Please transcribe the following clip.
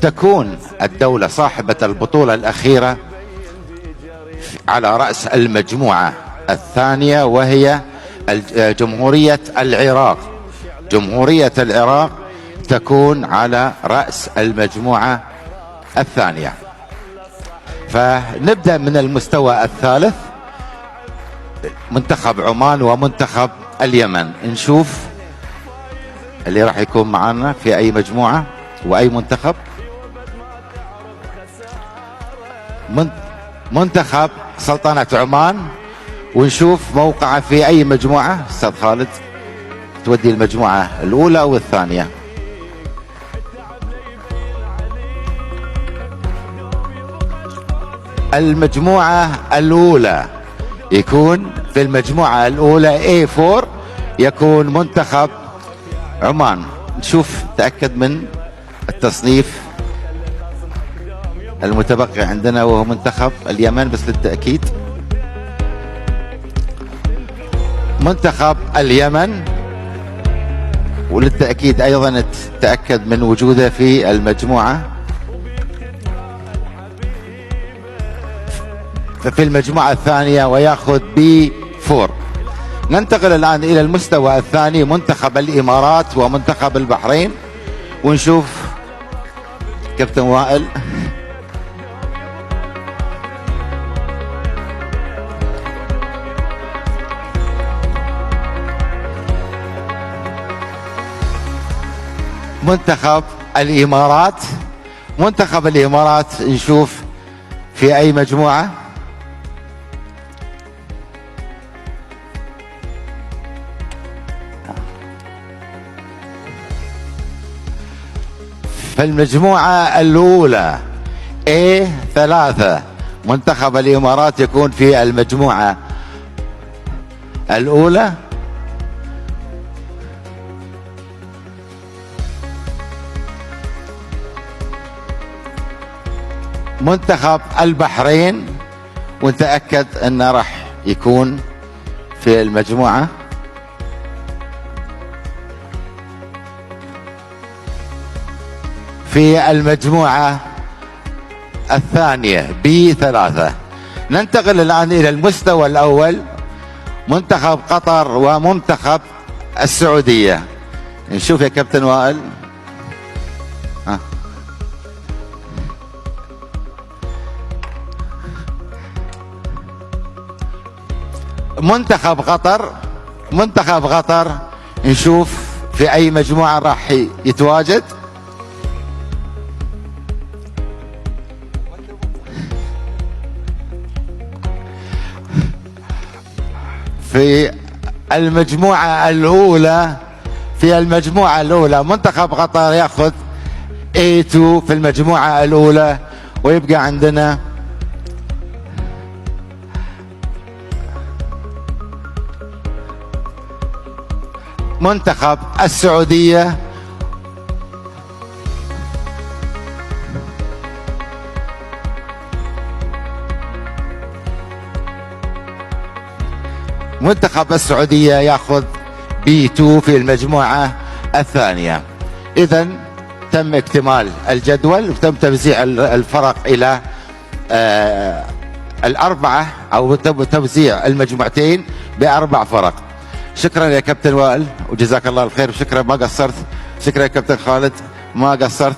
تكون الدولة صاحبة البطولة الأخيرة على رأس المجموعة الثانية، وهي جمهورية العراق. جمهورية العراق تكون على رأس المجموعة الثانية. فنبدأ من المستوى الثالث، منتخب عمان ومنتخب اليمن. نشوف اللي راح يكون معنا في أي مجموعة وأي منتخب. منتخب سلطنة عمان، ونشوف موقعه في أي مجموعة. أستاذ خالد تودي المجموعة الأولى والثانية. المجموعة الأولى يكون في المجموعة الأولى A4 يكون منتخب عمان. نشوف تأكد من التصنيف المتبقي عندنا وهو منتخب اليمن، بس للتأكيد منتخب اليمن، وللتأكيد أيضا تأكد من وجوده في المجموعة في المجموعة الثانية ويأخذ B4. ننتقل الآن إلى المستوى الثاني، منتخب الإمارات ومنتخب البحرين، ونشوف كابتن وائل. منتخب الإمارات. منتخب الإمارات نشوف في أي مجموعة. في المجموعة الأولى A3 منتخب الإمارات يكون في المجموعة الأولى. منتخب البحرين، ونتأكد أنه راح يكون في المجموعة في المجموعة الثانية B3. ننتقل الآن إلى المستوى الأول، منتخب قطر ومنتخب السعودية. نشوف يا كابتن وائل. منتخب قطر. منتخب قطر نشوف في أي مجموعة راح يتواجد. في المجموعة الأولى. في المجموعة الأولى منتخب قطر يأخذ A2 في المجموعة الأولى، ويبقى عندنا منتخب السعودية. منتخب السعودية يأخذ B2 في المجموعة الثانية. إذن تم اكتمال الجدول وتم توزيع الفرق إلى الأربعة، أو تم توزيع المجموعتين بأربع فرق. شكرا يا كابتن وائل وجزاك الله الخير. شكرا، ما قصرت. شكرا يا كابتن خالد، ما قصرت.